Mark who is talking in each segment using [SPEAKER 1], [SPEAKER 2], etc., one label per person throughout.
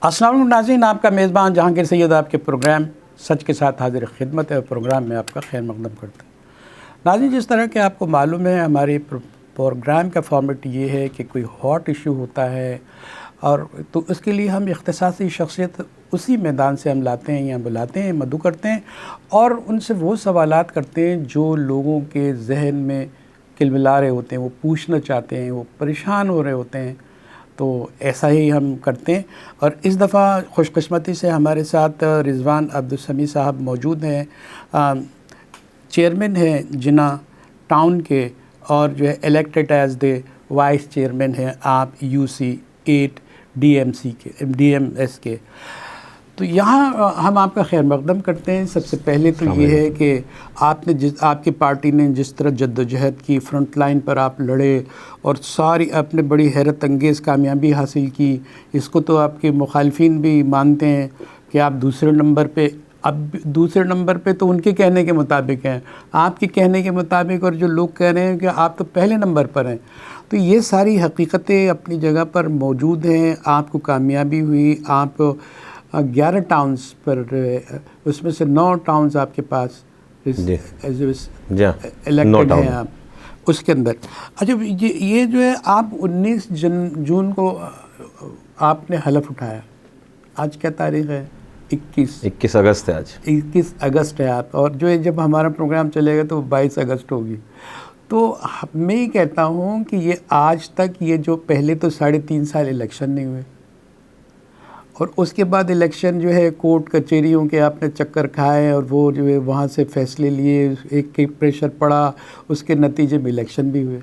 [SPEAKER 1] अस्सलाम वालेकुम नाज़रीन, आपका मेज़बान जहांगीर सैयद आपके प्रोग्राम सच के साथ हाजिर खिदमत है। प्रोग्राम में आपका खैर मकदम करते हैं। नाज़रीन, जिस तरह के आपको मालूम है, हमारे प्रोग्राम का फॉर्मेट ये है कि कोई हॉट इशू होता है और तो उसके लिए हम इख्तिसासी शख्सियत उसी मैदान से हम लाते हैं या बुलाते हैं, मदऊ करते हैं और उनसे वो सवालात करते हैं जो लोगों के जहन में किलमिला रहे होते हैं, वो पूछना चाहते हैं, वो परेशान हो रहे होते हैं। तो ऐसा ही हम करते हैं। और इस दफ़ा खुशकिस्मती से हमारे साथ रिज़वान अब्दुल समी साहब मौजूद हैं, चेयरमैन हैं जिना टाउन के और जो है elected as the vice chairman हैं आप UC 8 DMS के। तो यहाँ हम आपका खैर मकदम करते हैं। सबसे पहले तो ये है कि आपकी पार्टी ने जिस तरह जद्दोजहद की, फ्रंट लाइन पर आप लड़े और सारी आपने बड़ी हैरत अंगेज़ कामयाबी हासिल की। इसको तो आपके मुखालफिन भी मानते हैं कि आप दूसरे नंबर पे, अब दूसरे नंबर पे तो उनके कहने के मुताबिक हैं, आपके कहने के मुताबिक और जो लोग कह रहे हैं कि आप तो पहले नंबर पर हैं। तो ये सारी हकीकतें अपनी जगह पर मौजूद हैं। आपको कामयाबी हुई, आप 11 टाउन्स पर, उसमें से 9 टाउन्स आपके पास इलेक्टेड हैं आप उसके अंदर। अच्छा, ये जो है आप 19 जून को आपने हलफ उठाया। आज क्या तारीख़ है?
[SPEAKER 2] 21 अगस्त है आज।
[SPEAKER 1] 21 अगस्त है आप, और जो है जब हमारा प्रोग्राम चलेगा तो 22 अगस्त होगी। तो मैं ये कहता हूँ कि ये आज तक ये जो पहले तो 3.5 साल इलेक्शन नहीं हुए और उसके बाद इलेक्शन जो है कोर्ट कचहरियों के आपने चक्कर खाए और वो जो है वहाँ से फ़ैसले लिए, एक प्रेशर पड़ा, उसके नतीजे में इलेक्शन भी हुए।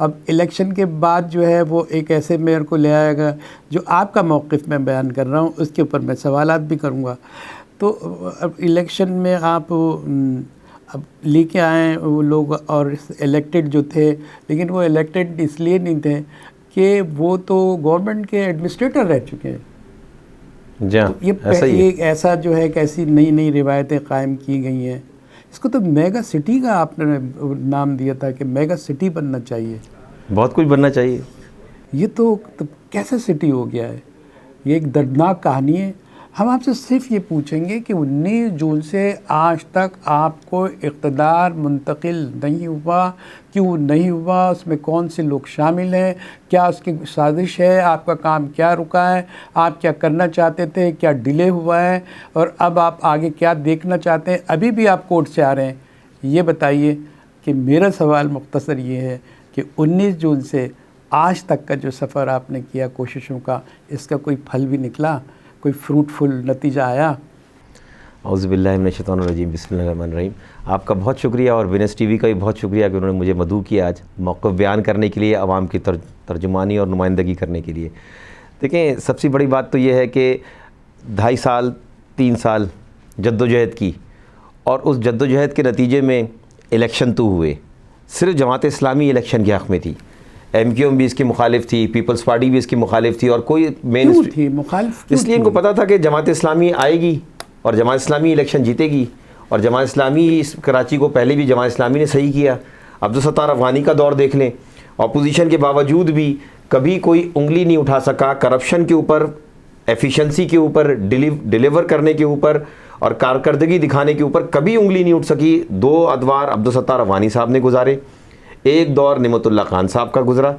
[SPEAKER 1] अब इलेक्शन के बाद जो है वो एक ऐसे मेयर को ले आएगा जो आपका मौक़िफ़ मैं बयान कर रहा हूँ, उसके ऊपर मैं सवालात भी करूँगा। तो अब इलेक्शन में आप अब लेके आए वो लोग और इलेक्टेड जो थे, लेकिन वो इलेक्टेड इसलिए नहीं थे कि वो तो गवर्नमेंट के एडमिनिस्ट्रेटर रह चुके हैं। तो ये ऐसा जो है कि ऐसी नई नई रिवायतें कायम की गई हैं। इसको तो मेगा सिटी का आपने नाम दिया था कि मेगा सिटी बनना चाहिए,
[SPEAKER 2] बहुत कुछ बनना चाहिए।
[SPEAKER 1] ये तो कैसे सिटी हो गया है? ये एक दर्दनाक कहानी है। हम आपसे सिर्फ ये पूछेंगे कि 19 जून से आज तक आपको इक़्तिदार मुंतकिल नहीं हुआ, क्यों नहीं हुआ, उसमें कौन से लोग शामिल हैं, क्या उसकी साजिश है, आपका काम क्या रुका है, आप क्या करना चाहते थे, क्या डिले हुआ है और अब आप आगे क्या देखना चाहते हैं? अभी भी आप कोर्ट से आ रहे हैं, ये बताइए। कि मेरा सवाल मुख्तसर ये है कि 19 जून से आज तक का जो सफ़र आपने किया कोशिशों का, इसका कोई फल भी निकला, कोई फ्रूटफुल नतीजा आया?
[SPEAKER 2] औज़ुबिल्लाहि मिनश्शैतानिर्रजीम, बिस्मिल्लाहिर्रहमानिर्रहीम। आपका बहुत शुक्रिया और विनस टीवी का भी बहुत शुक्रिया कि उन्होंने मुझे मदऊ किया आज मौक़िफ़ बयान करने के लिए, आवाम की तर्जुमानी और नुमाइंदगी करने के लिए। देखें, सबसे बड़ी बात तो ये है कि 2.5 साल 3 साल जद्दोजहद की और उस जद्दोजहद के नतीजे में इलेक्शन तो हुए। सिर्फ जमात इस्लामी इलेक्शन के हक़ में थी, MQM भी इसकी मुखालिफ थी, पीपल्स पार्टी भी इसकी मुखालिफ थी और कोई मेन
[SPEAKER 1] थी मुखालिफ।
[SPEAKER 2] इसलिए इनको पता था कि जमात इस्लामी आएगी और जमात इस्लामी इलेक्शन जीतेगी। और जमात इस्लामी इस कराची को पहले भी जमात इस्लामी ने सही किया। अब्दुल सत्तार अफ़गानी का दौर देख लें, अपोजिशन के बावजूद भी कभी कोई उंगली नहीं उठा सका करप्शन के ऊपर, एफिशिएंसी के ऊपर, डिलीवर करने के ऊपर और कारकर्दगी दिखाने के ऊपर कभी उंगली नहीं उठ सकी। 2 अदवार अब्दुल सत्तार अफ़गानी साहब ने गुजारे, एक दौर निमतुल्लाह खान साहब का गुजरा,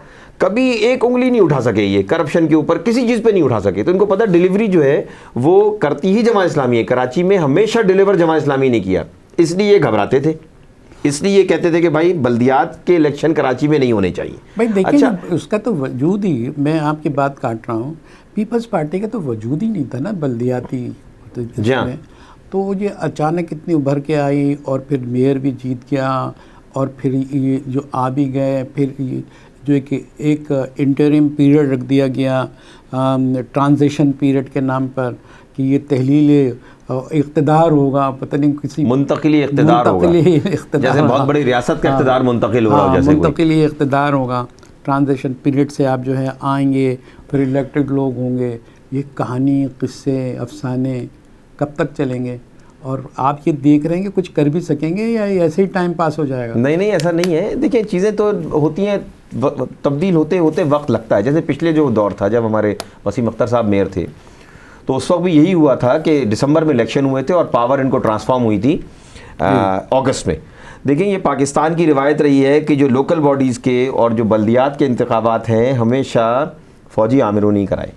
[SPEAKER 2] कभी एक उंगली नहीं उठा सके ये करप्शन के ऊपर, किसी चीज़ पे नहीं उठा सके। तो इनको पता डिलीवरी जो है वो करती ही जमात इस्लामी है। कराची में हमेशा डिलीवर जमात इस्लामी ने किया, इसलिए ये घबराते थे, इसलिए ये कहते थे कि भाई बल्दियात के इलेक्शन कराची में नहीं होने चाहिए।
[SPEAKER 1] भाई देखिए, अच्छा, उसका तो वजूद ही, मैं आपकी बात काट रहा हूँ, पीपल्स पार्टी का तो वजूद ही नहीं था ना बल्दियाती में। तो ये अचानक इतनी उभर के आई और फिर मेयर भी जीत गया और फिर ये जो आ भी गए, फिर ये जो एक इंटरिम पीरियड रख दिया गया ट्रांजिशन पीरियड के नाम पर कि ये तहलील इक़्तिदार होगा, पता नहीं किसी
[SPEAKER 2] मुंतकिली इक़्तिदार होगा, जैसे बहुत बड़ी रियासत का इक़्तिदार मुंतकिल हो रहा हो, जैसे
[SPEAKER 1] मुंतकिली इक़्तिदार होगा। ट्रांजिशन पीरियड से आप जो है आएंगे, फिर इलेक्टेड लोग होंगे। ये कहानी, किस्से, अफसाने कब तक चलेंगे? और आप ये देख रहे हैं कि कुछ कर भी सकेंगे या ऐसे ही टाइम पास हो जाएगा?
[SPEAKER 2] नहीं, ऐसा नहीं है। देखिए, चीज़ें तो होती हैं, तब्दील होते होते वक्त लगता है। जैसे पिछले जो दौर था जब हमारे वसीम अख्तर साहब मेयर थे, तो उस वक्त भी यही हुआ था कि दिसंबर में इलेक्शन हुए थे और पावर इनको ट्रांसफॉर्म हुई थी अगस्त में। देखें, ये पाकिस्तान की रिवायत रही है कि जो लोकल बॉडीज़ के और जो बल्दियात के इंतखाबात हैं हमेशा फ़ौजी आमिरों ने कराए,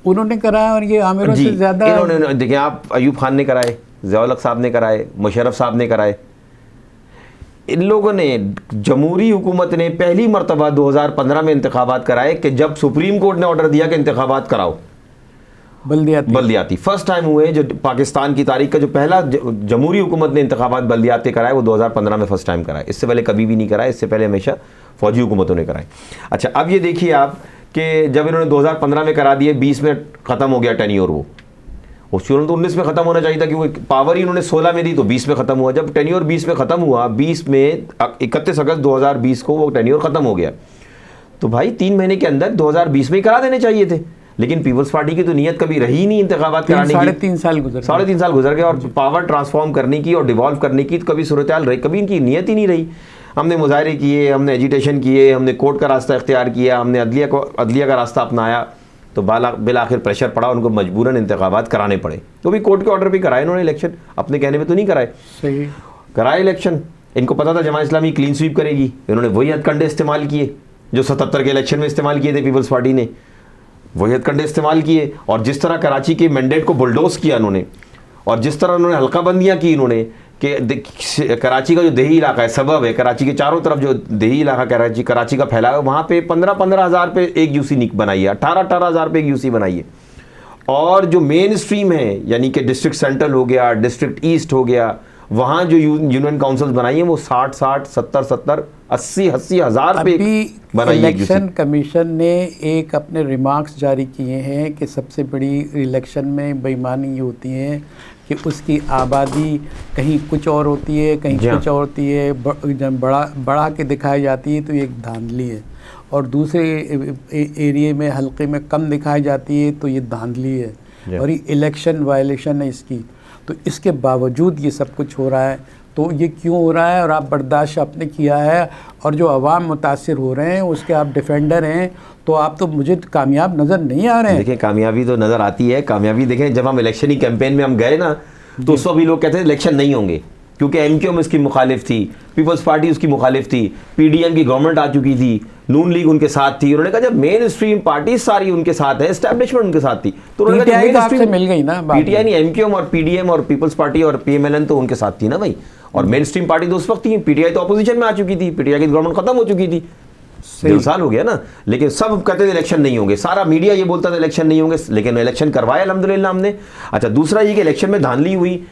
[SPEAKER 1] उन्होंने कराया। और ये आमिरों से ज़्यादा
[SPEAKER 2] इन्होंने, देखें आप, अयूब खान ने कराए, ज़िया-उल हक साहब ने कराए, मुशर्रफ साहब ने कराए। इन लोगों ने, जमहूरी हुकूमत ने पहली मरतबा 2015 में इंतखाबात कराए कि जब सुप्रीम कोर्ट ने ऑर्डर दिया कि इंतखाबात कराओ बल्दियाती फर्स्ट टाइम हुए। जो पाकिस्तान की तारीख का जो पहला जमहूरी हुकूमत ने इंतखाबात बल्दियाती कराए वो 2015 में फर्स्ट टाइम कराए। इससे पहले कभी भी नहीं कराए, इससे पहले हमेशा फौजी हुकूमतों ने कराए। अच्छा, अब ये देखिए आप कि जब इन्होंने 2015 में करा दिए, 20 में ख़त्म हो गया टेन्योर, वो शुरू तो 19 में ख़त्म होना चाहिए था, क्योंकि पावर ही उन्होंने 16 में दी तो 20 में ख़त्म हुआ। जब टेन्योर 20 में ख़त्म हुआ, 20 में 31 अगस्त 2020 को वो टेन्योर ख़त्म हो गया, तो भाई 3 महीने के अंदर 2020 में ही करा देने चाहिए थे। लेकिन पीपल्स पार्टी की तो नीयत कभी रही ही नहीं इंतखाबात कराने की।
[SPEAKER 1] 3.5 साल गुजर
[SPEAKER 2] गए और पावर ट्रांसफॉर्म करने की और डिवॉल्व करने की तो कभी सूरत हाल रही, कभी इनकी नीयत ही नहीं रही। हमने मुजाहरे किए, हमने एजिटेशन किए, हमने कोर्ट का रास्ता इख्तियार किया, हमने अदलिया का रास्ता अपनाया, तो बिल आखिर प्रेशर पड़ा, उनको मजबूरन इंतखाबात कराने पड़े। तो भी कोर्ट के ऑर्डर पे कराए इन्होंने इलेक्शन, अपने कहने में तो नहीं कराए,
[SPEAKER 1] सही
[SPEAKER 2] कराए इलेक्शन। इनको पता था जमात इस्लामी क्लीन स्वीप करेगी, इन्होंने वही हथकंडे इस्तेमाल किए जो 77 के इलेक्शन में इस्तेमाल किए थे पीपल्स पार्टी ने, वही हथकंडे इस्तेमाल किए। और जिस तरह कराची के मैंडेट को बुलडोज किया उन्होंने, और जिस तरह उन्होंने हल्काबंदियाँ की इन्होंने कि कराची का जो देही इलाका है, सबब है, कराची के चारों तरफ जो देही इलाका कराची का फैला है, वहाँ पे 15-15 हज़ार पे एक यूसी बनाई है, 18-18 हज़ार पे एक यूसी बनाई है। और जो मेन स्ट्रीम है, यानी कि डिस्ट्रिक्ट सेंट्रल हो गया, डिस्ट्रिक्ट ईस्ट हो गया, वहाँ जो यूनियन काउंसिल्स बनाई हैं वो 60-60, 70-70, 80-80 हज़ार पे बनाई है।
[SPEAKER 1] इलेक्शन कमीशन ने एक अपने रिमार्क्स जारी किए हैं कि सबसे बड़ी इलेक्शन में बेईमानी ये होती है कि उसकी आबादी कहीं कुछ और होती है, कहीं कुछ और होती है, जब बढ़ा के दिखाई जाती है तो ये एक धांधली है, और दूसरे एरिए में हल्के में कम दिखाई जाती है तो ये धांधली है, और ये इलेक्शन वायलेशन है इसकी। तो इसके बावजूद ये सब कुछ हो रहा है, तो ये क्यों हो रहा है? और आप बर्दाश्त आपने किया है, और जो अवाम मुतासिर हो रहे हैं उसके आप डिफेंडर हैं, तो आप तो मुझे कामयाब नज़र नहीं आ रहे हैं।
[SPEAKER 2] देखिए, कामयाबी तो नज़र आती है। कामयाबी देखें, जब हम इलेक्शनी कैंपेन में हम गए ना, तो उस वक्त भी लोग कहते थे इलेक्शन नहीं होंगे, क्योंकि एमक्यूएम उसकी मुखालिफ थी, पीपल्स पार्टी उसकी मुखालिफ थी, पीडीएम की गवर्नमेंट आ चुकी थी, नून लीग उनके साथ थी। उन्होंने कहा जब मेन स्ट्रीम पार्टी सारी उनके साथ है, एस्टैब्लिशमेंट उनके साथ थी, तो उन्होंने कहा
[SPEAKER 1] पीटीआई आपसे मिल गई ना,
[SPEAKER 2] पीटीआई नहीं, एमक्यूएम और पीडीएम और पीपल्स पार्टी और पीएमएलएन तो उनके साथ थी ना भाई। और मेन स्ट्रीम पार्टी तो उस वक्त थी, पीटीआई तो अपोजिशन में आ चुकी थी, पीटीआई की गवर्नमेंट खत्म हो चुकी थी, 2 साल हो गया ना। लेकिन सब कहते थे इलेक्शन नहीं होंगे, सारा मीडिया ये बोलता था इलेक्शन नहीं होंगे, लेकिन इलेक्शन करवाए अल्हम्दुलिल्लाह हमने। अच्छा, दूसरा ये कि इलेक्शन में धांधली हुई,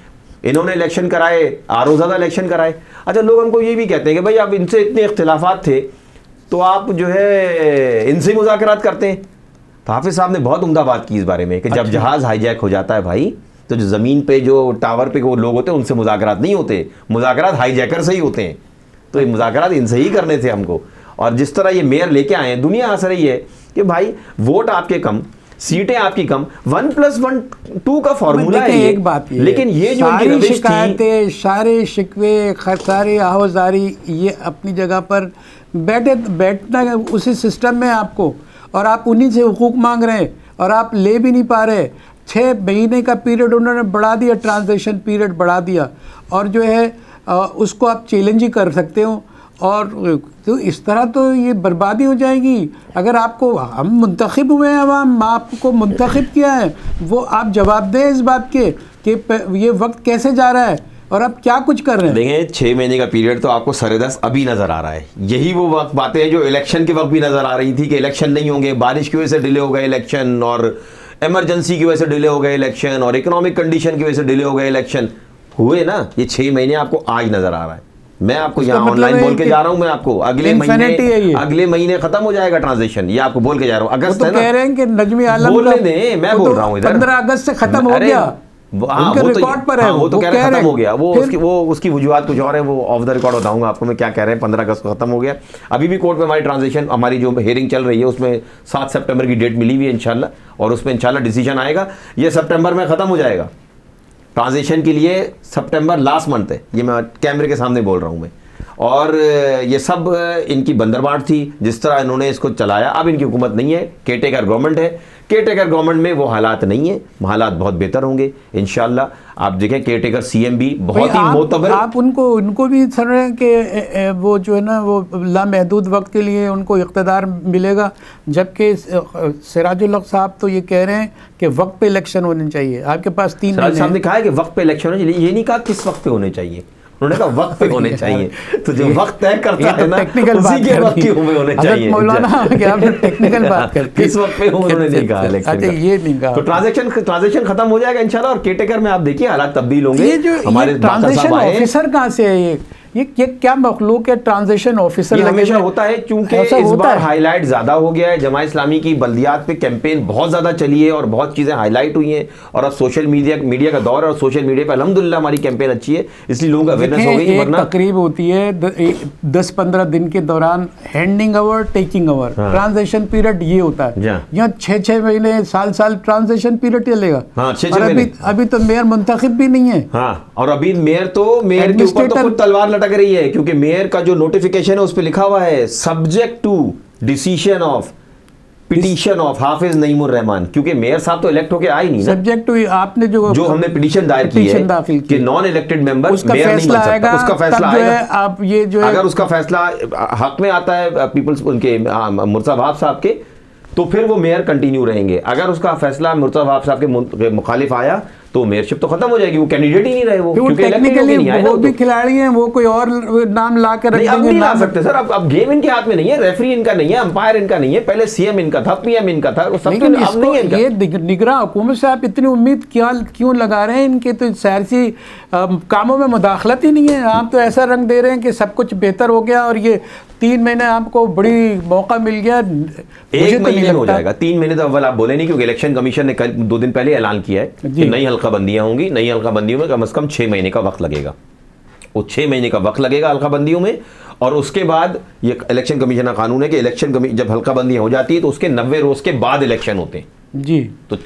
[SPEAKER 2] इन्होंने इलेक्शन कराए, आरोज़ादा इलेक्शन कराए। अच्छा, लोग हमको ये भी कहते हैं कि भाई अब इनसे इतने इख्तिलाफात थे तो आप जो है इनसे मुज़ाकरात करते हैं। तो हाफिज़ साहब ने बहुत उम्दा बात की इस बारे में कि जब जहाज़ हाईजैक हो जाता है भाई, तो जो ज़मीन पे जो टावर पे वो लोग होते हैं उनसे मुज़ाकरात नहीं होते, मुज़ाकरात हाईजैकर से ही होते हैं। तो ये मुज़ाकरात इनसे ही करने थे हमको। और जिस तरह ये मेयर लेके आए हैं, दुनिया हंस रही है कि भाई वोट आपके कम, सीटें आपकी कम, 1+1=2 का फॉर्मूला है।
[SPEAKER 1] एक बात ये,
[SPEAKER 2] लेकिन ये जो
[SPEAKER 1] सारी शिकायतें, सारे शिकवे, सारे आहोजारी, ये अपनी जगह पर बैठना उसी सिस्टम में आपको, और आप उन्हीं से हुकूक मांग रहे हैं और आप ले भी नहीं पा रहे। 6 महीने का पीरियड उन्होंने बढ़ा दिया, ट्रांजिशन पीरियड बढ़ा दिया, और जो है उसको आप चैलेंज ही कर सकते हो। और तो इस तरह तो ये बर्बादी हो जाएगी। अगर आपको, हम मुंतखब हुए हैं, अवाम आपको मुंतखब किया है, वो आप जवाब दें इस बात के कि ये वक्त कैसे जा रहा है और आप क्या कुछ कर रहे हैं।
[SPEAKER 2] देखें, 6 महीने का पीरियड तो आपको सरेदस अभी नज़र आ रहा है। यही वो वक्त बातें हैं जो इलेक्शन के वक्त भी नज़र आ रही थी कि इलेक्शन नहीं होंगे, बारिश की वजह से डिले हो गए इलेक्शन, और इमरजेंसी की वजह से डिले हो गए इलेक्शन, और इकोनॉमिक कंडीशन की वजह से डिले हो गए इलेक्शन। हुए ना ये 6 महीने आपको आज नज़र आ रहा है। मैं आपको यहाँ ऑनलाइन बोल के जा रहा हूँ, मैं आपको अगले महीने खत्म हो जाएगा ट्रांजिशन, ये आपको बोल के जा रहा हूँ। अगस्त
[SPEAKER 1] तो कह रहे हैं कि नजमी आलम
[SPEAKER 2] बोलने दें, मैं बोल रहा हूँ इधर
[SPEAKER 1] 15 अगस्त से खत्म हो गया, उनके रिकॉर्ड पर है,
[SPEAKER 2] वो तो कह रहे खत्म हो गया। वो उसकी वजूहत कुछ और है, वो ऑफ द रिकॉर्ड बताऊंगा आपको मैं क्या कह रहे हैं। 15 अगस्त को खत्म हो गया। अभी भी कोर्ट में हमारी ट्रांजिशन, हमारी जो हियरिंग चल रही है उसमें 7 सितंबर की डेट मिली हुई है इंशाल्लाह, और उसमें इंशाल्लाह डिसीजन आएगा। ये सितंबर में खत्म हो जाएगा ट्रांजिशन के लिए। सितंबर लास्ट मंथ है, ये मैं कैमरे के सामने बोल रहा हूँ मैं। और ये सब इनकी बंदरबाट थी, जिस तरह इन्होंने इसको चलाया। अब इनकी हुकूमत नहीं है, केटेकर गवर्नमेंट है। केयर टेकर गवर्नमेंट में वो हालात नहीं है, हालात बहुत बेहतर होंगे इंशाल्लाह। आप देखें केयर टेकर सीएम भी बहुत ही मोतबर।
[SPEAKER 1] आप उनको भी सर कि वो जो है ना वो लामहदूद वक्त के लिए उनको इक़्तिदार मिलेगा, जबकि सिराजुल हक साहब तो ये कह रहे हैं कि वक्त पे इलेक्शन होने चाहिए। आपके पास 3 महीने
[SPEAKER 2] साहब ने कहा है कि वक्त पे इलेक्शन होने चाहिए, ये नहीं कहा किस वक्त पे होने चाहिए, उन्होंने कहा वक्त पे होने चाहिए। तो जो वक्त तय करता है ना उसी के वक्त की होने चाहिए।
[SPEAKER 1] मौलाना कि आपने टेक्निकल बात कर
[SPEAKER 2] किस वक्त पे उन्होंने नहीं कहा इलेक्शन।
[SPEAKER 1] अच्छा ये नहीं कहा।
[SPEAKER 2] तो ट्रांजैक्शन खत्म हो जाएगा इंशाल्लाह, और केयरटेकर में आप देखिए हालात तब्दील होंगे।
[SPEAKER 1] ये जो
[SPEAKER 2] हमारे
[SPEAKER 1] ट्रांजिशन ऑफिसर कहाँ से है, ये क्या मखलूक है ट्रांजिशन ऑफिसर?
[SPEAKER 2] हमेशा होता है क्योंकि इस बार हाईलाइट ज्यादा हो गया है। जमात इस्लामी की बल्दियात पे कैंपेन बहुत ज्यादा चली है और बहुत चीजें हाईलाइट हुई हैं, और अब सोशल मीडिया का दौर है और सोशल मीडिया पे अल्हम्दुलिल्लाह हमारी कैंपेन अच्छी है, इसलिए लोगों का अवेयरनेस हो गई। वरना
[SPEAKER 1] तकरीब होती है 10-15 दिन के दौरान, handing over taking over, transition period ये होता है। यहाँ 6-6 महीने साल ट्रांजिशन पीरियड चलेगा। अभी तो मेयर मुंतखब भी नहीं है।
[SPEAKER 2] हाँ, और अभी मेयर के ऊपर तो खुद तलवार लटक रही है, क्योंकि मेयर का जो नोटिफिकेशन है उस पर लिखा हुआ है subject to decision of petition of Hafiz Naeemur Rehman, क्योंकि मेयर साहब तो इलेक्ट होके आए नहीं ना।
[SPEAKER 1] सब्जेक्ट टू आपने जो
[SPEAKER 2] हमने पिटीशन दायर की है कि नॉन इलेक्टेड मेंबर मेयर नहीं बन सकता, उसका फैसला आएगा।
[SPEAKER 1] आप ये जो
[SPEAKER 2] अगर उसका फैसला हक में आता है पीपल्स उनके मुर्तज़ा वहाब साहब के, तो फिर वो मेयर कंटिन्यू रहेंगे। अगर उसका फैसला मुर्तज़ा वहाब साहब के मुखालिफ आया तो मेयरशिप तो खत्म हो जाएगी, वो कैंडिडेट ही नहीं रहे। वो
[SPEAKER 1] टेक्निकली वो भी खिलाड़ी हैं, वो कोई और नाम ला कर
[SPEAKER 2] नहीं ला सकते सर। अब गेम इनके हाथ में नहीं है, रेफरी इनका नहीं है, अंपायर इनका नहीं है। पहले सीएम इनका था, पीएम इनका था, वो सब नहीं है।
[SPEAKER 1] ये निगरान हुकूमत से आप इतनी उम्मीद क्यों लगा रहे हैं? इनके तो सियासी कामों में मुदाखलत ही नहीं है। आप तो ऐसा रंग दे रहे हैं कि सब कुछ बेहतर हो गया और ये 3 महीने आपको बड़ी मौका मिल गया।
[SPEAKER 2] 1 महीने हो जाएगा, 3 महीने तो अव्वल आप बोले नहीं, क्योंकि इलेक्शन कमीशन ने कल 2 दिन पहले ऐलान किया है कि नई हल्काबंदियां होंगी। नई हल्काबंदियों में कम से कम 6 महीने का वक्त लगेगा। वो 6 महीने का वक्त लगेगा हल्काबंदियों में, और उसके बाद ये इलेक्शन कमीशन का कानून है कि जब हल्काबंदी हो जाती है तो उसके 90 रोज के बाद इलेक्शन होते हैं
[SPEAKER 1] जी।
[SPEAKER 2] तो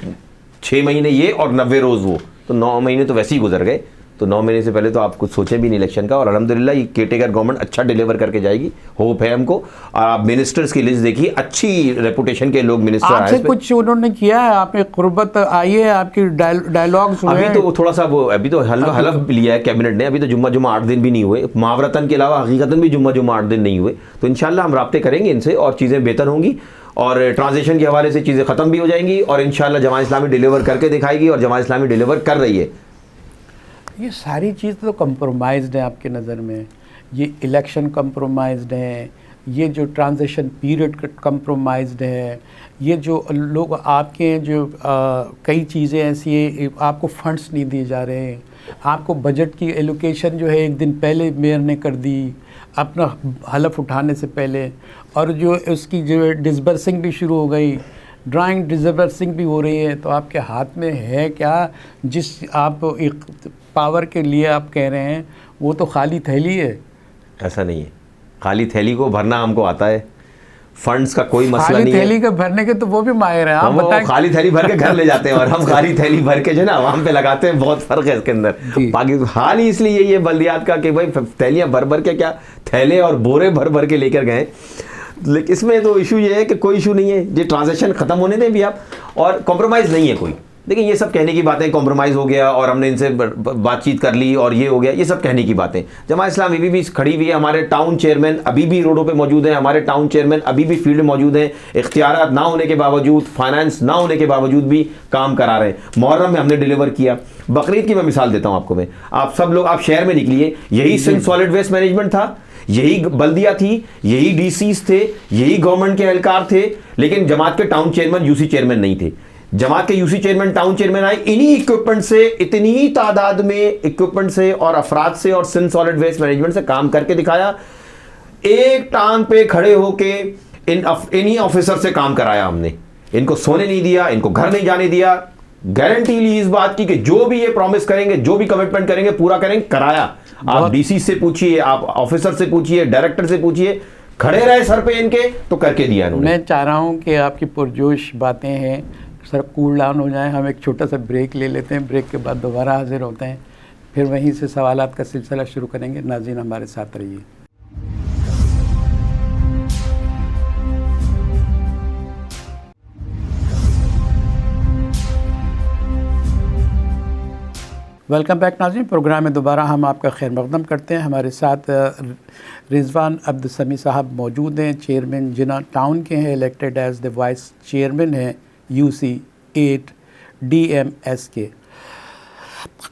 [SPEAKER 2] 6 महीने ये और 90 रोज वो, तो 9 महीने तो वैसे ही गुजर गए। तो 9 महीने से पहले तो आप कुछ सोचे भी नहीं इलेक्शन का, और अल्हम्दुलिल्लाह ये केयरटेकर गवर्नमेंट अच्छा डिलीवर करके जाएगी, होप है हमको। और आप मिनिस्टर्स की लिस्ट देखिए, अच्छी रेपुटेशन के लोग मिनिस्टर आए।
[SPEAKER 1] आपसे कुछ उन्होंने किया है, आपने कुर्बत आई है, आपकी डायलॉग्स हुए?
[SPEAKER 2] अभी तो थोड़ा सा वो अभी तो हलफ लिया है कैबिनेट ने। अभी तो जुम्मा 8 दिन भी नहीं हुए, मुहावरतन के अलावा हकीकतन भी जुम्मा 8 दिन नहीं हुए। तो इंशाल्लाह हम राब्ते करेंगे इनसे और चीज़ें बेहतर होंगी, और ट्रांजिशन के हवाले से चीज़ें ख़त्म भी हो जाएंगी, और इंशाल्लाह जमात इस्लामी डिलीवर करके दिखाएगी, और जमात इस्लामी डिलीवर कर रही है।
[SPEAKER 1] ये सारी चीज़ तो कंप्रोमाइज्ड है आपके नज़र में? ये इलेक्शन कंप्रोमाइज्ड है, ये जो ट्रांजिशन पीरियड कंप्रोमाइज्ड है, ये जो लोग आपके जो कई चीज़ें ऐसी है, आपको फंड्स नहीं दिए जा रहे हैं, आपको बजट की एलोकेशन जो है 1 दिन पहले मेयर ने कर दी अपना हलफ उठाने से पहले, और जो उसकी जो डिसबर्सिंग भी शुरू हो गई, ड्राइंग डिसबर्सिंग भी हो रही है। तो आपके हाथ में है क्या जिस आप एक पावर के लिए आप कह रहे हैं? वो तो खाली थैली है।
[SPEAKER 2] ऐसा नहीं है, खाली थैली को भरना हमको आता है, फंड्स का कोई मसला नहीं है।
[SPEAKER 1] खाली थैली के भरने के तो वो भी माहिर है। आप बताएं,
[SPEAKER 2] खाली थैली भर के घर ले जाते हैं और हम खाली थैली भर के जो है ना आवाम पे लगाते हैं, बहुत फर्क है इसके अंदर। बाकी हाल ही इसलिए यही है बल्दियात का कि भाई थैलियां भर भर के, क्या थैले और बोरे भर भर के लेकर गए। लेकिन इसमें तो इशू ये है कि कोई इशू नहीं है, ये ट्रांजैक्शन खत्म होने दें भी आप, और कॉम्प्रोमाइज़ नहीं है कोई। देखिए ये सब कहने की बातें, कॉम्प्रोमाइज़ हो गया और हमने इनसे बातचीत कर ली और ये हो गया, ये सब कहने की बातें। जमात इस्लामी अभी भी खड़ी हुई है, हमारे टाउन चेयरमैन अभी भी रोडों पे मौजूद हैं, हमारे टाउन चेयरमैन अभी भी फील्ड मौजूद हैं, इख्तियारात ना होने के बावजूद, फाइनेंस ना होने के बावजूद भी काम करा रहे हैं। मुहर्रम में हमने डिलीवर किया, बकरीद की मैं मिसाल देता हूँ आपको मैं, आप सब लोग आप शहर में निकलिए, यही सिंध सॉलिड वेस्ट मैनेजमेंट था, यही बल्दिया थी, यही डीसीज थे, यही गवर्नमेंट के एहलकार थे, लेकिन जमात के टाउन चेयरमैन यूसी चेयरमैन नहीं थे। जमात के यूसी चेयरमैन टाउन चेयरमैन आए, इन्हीं इक्विपमेंट से, इतनी ही तादाद में इक्विपमेंट से और अफराद से और सिंध सॉलिड वेस्ट मैनेजमेंट से काम करके दिखाया। एक टांग पे खड़े होके इन्हीं ऑफिसर से काम कराया हमने, इनको सोने नहीं दिया, इनको घर नहीं जाने दिया, गारंटी ली इस बात की कि जो भी ये प्रॉमिस करेंगे, जो भी कमिटमेंट करेंगे पूरा करेंगे, कराया। आप डीसी से पूछिए, आप ऑफिसर से पूछिए, डायरेक्टर से पूछिए, खड़े रहे सर पे इनके तो करके दिया इन्होंने।
[SPEAKER 1] मैं चाह रहा हूं कि आपकी पुरजोश बातें हैं सर कूल डाउन हो जाए। हम एक छोटा सा ब्रेक ले लेते हैं, ब्रेक के बाद दोबारा हाजिर होते हैं, फिर वहीं से सवालात का सिलसिला शुरू करेंगे। नाज़रीन हमारे साथ रहिए। वेलकम बैक नाज़रीन, प्रोग्राम में दोबारा हम आपका खैर मक़दम करते हैं। हमारे साथ रिजवान अब्दुल समी साहब मौजूद हैं, चेयरमैन जिना टाउन के हैं, elected as the vice chairman हैं UC 8 DMS के।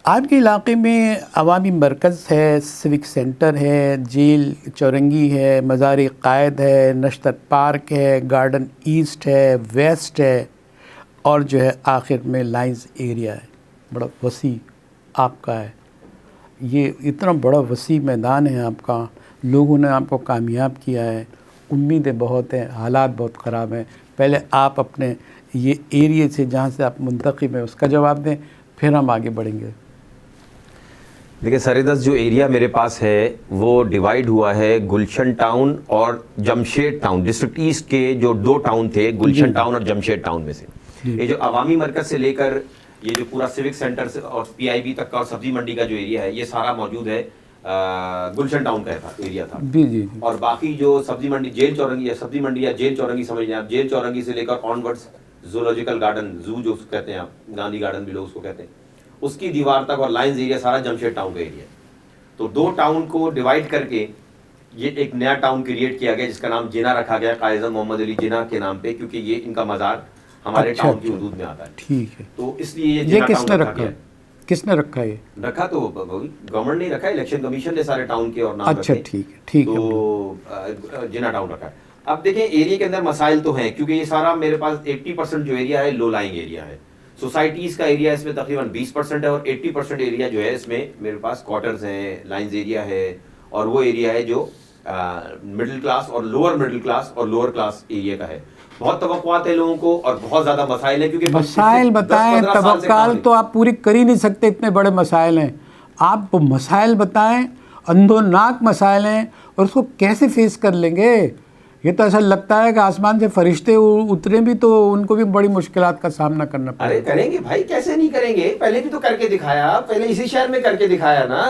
[SPEAKER 1] आपके इलाके में अवामी मरकज़ है, सिविक सेंटर है, जेल चौरंगी है, मज़ार क़ायद है, नश्तर पार्क है, गार्डन ईस्ट है, वेस्ट है और जो है आखिर में लाइंस एरिया है। बड़ा वसी आपका है, ये इतना बड़ा वसी मैदान है आपका, लोगों ने आपको कामयाब किया है, उम्मीदें बहुत हैं, हालात बहुत ख़राब हैं। पहले आप अपने ये एरिया से जहाँ से आप मुंतखब हैं उसका जवाब दें, फिर हम आगे बढ़ेंगे।
[SPEAKER 2] देखिए सरेदस जो एरिया मेरे पास है वो डिवाइड हुआ है गुलशन टाउन और जमशेद टाउन, डिस्ट्रिक्ट ईस्ट के जो 2 टाउन थे, गुलशन टाउन और जमशेद टाउन में से ये जो अवामी मरकज से लेकर ये जो पूरा सिविक सेंटर से और PIB तक का और सब्जी मंडी का जो एरिया है ये सारा मौजूद है गुलशन टाउन का एरिया था।
[SPEAKER 1] जी।
[SPEAKER 2] और बाकी जो सब्जी मंडी जेल चौरंगी या सब्जी मंडी या जेल चौरंगी समझ लें आप, जेल चौरंगी से लेकर ऑनवर्ड्स जूलॉजिकल गार्डन, जू जो कहते हैं आप, गांधी गार्डन भी लोग उसको कहते हैं, उसकी दीवार तक और लाइंस एरिया सारा जमशेद टाउन का एरिया। तो 2 टाउन को डिवाइड करके ये एक नया टाउन क्रिएट किया गया जिसका नाम जिना रखा गया, कायज़ मोहम्मद अली जिना के नाम पे, क्योंकि ये इनका मज़ार हमारे टाउन की हदूद में आता है।
[SPEAKER 1] ठीक है,
[SPEAKER 2] तो इसलिए
[SPEAKER 1] ये किसने रखा है? किसने रखा है?
[SPEAKER 2] रखा तो गवर्नमेंट ने रखा है, इलेक्शन कमीशन ने सारे टाउन के और नाम
[SPEAKER 1] अच्छा
[SPEAKER 2] रखे।
[SPEAKER 1] ठीक है।
[SPEAKER 2] तो जिना टाउन रखा है। अब देखें एरिया के अंदर मसाइल तो हैं, क्योंकि ये सारा मेरे पास 80% जो एरिया है लो लाइंग एरिया है। सोसाइटीज का एरिया इसमें तकरीबन 20% है और 80% एरिया जो है इसमें मेरे पास क्वार्टर्स हैं, लाइंस एरिया है और वो एरिया है जो मिडिल क्लास और लोअर मिडिल क्लास और लोअर क्लास एरिया का है। बहुत तवक्कुआत है लोगों को और बहुत ज्यादा मसाइल है, क्योंकि
[SPEAKER 1] मसाइल बताएं, तवक्काल तो आप पूरी कर ही नहीं सकते, इतने बड़े मसाइल हैं। आप मसाइल बताएं, अंदोनाक मसाइल हैं और उसको कैसे फेस कर लेंगे। ये तो ऐसा लगता है कि आसमान से फरिश्ते उतरे भी तो उनको भी बड़ी मुश्किलात का सामना करना पड़ेगा।
[SPEAKER 2] अरे करेंगे भाई, कैसे नहीं करेंगे, पहले भी तो करके दिखाया, पहले इसी शहर में करके दिखाया ना,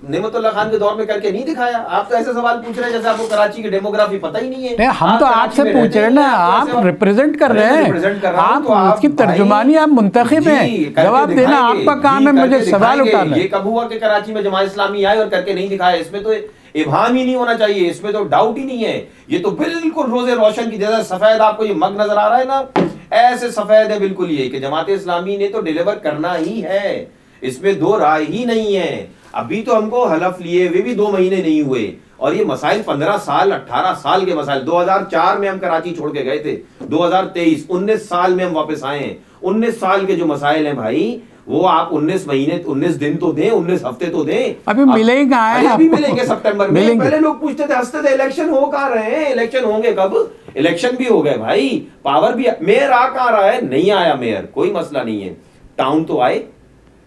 [SPEAKER 2] नेमतुल्लाह खान के दौर में करके नहीं दिखाया। आप तो ऐसे सवाल पूछ रहे हैं जैसे आपको कराची की डेमोग्राफी पता ही नहीं है।
[SPEAKER 1] हम तो आपसे पूछ रहे हैं ना, आप रिप्रेजेंट कर रहे हैं, आप उसकी तर्जुमानी, आप मुंतखिब हैं, जवाब देना आपका काम है, मुझे सवाल उठाना।
[SPEAKER 2] ये कब हुआ कि कराची में जमात इस्लामी आई और करके नहीं दिखाया? इसमें तो इबाम ही नहीं होना चाहिए, इसमें तो डाउट ही नहीं है। ये तो बिल्कुल रोजे रोशन की जैसा सफेद आपको ये मग नजर आ रहा है ना, ऐसे सफेद है बिल्कुल ये कि जमात इस्लामी ने तो डिलीवर करना ही है, इसमें 2 राय ही नहीं है। अभी तो हमको हलफ लिए हुए भी 2 महीने नहीं हुए और ये मसाइल 15 साल 18 साल के मसाइल। 2004 में हम कराची छोड़ के गए थे, 2023 19 साल में हम वापस आए हैं। 19 साल के जो मसाइल हैं भाई, वो आप 19 महीने 19 दिन तो दें, 19 हफ्ते तो दें।
[SPEAKER 1] अभी मिलेगा,
[SPEAKER 2] अभी मिलेंगे सितंबर में। पहले लोग पूछते थे, हंसते थे, इलेक्शन हो कहाँ रहे हैं, इलेक्शन होंगे कब? इलेक्शन भी हो गए भाई, पावर भी, मेयर आ कहाँ रहा है? नहीं आया मेयर, कोई मसला नहीं है। टाउन तो आए,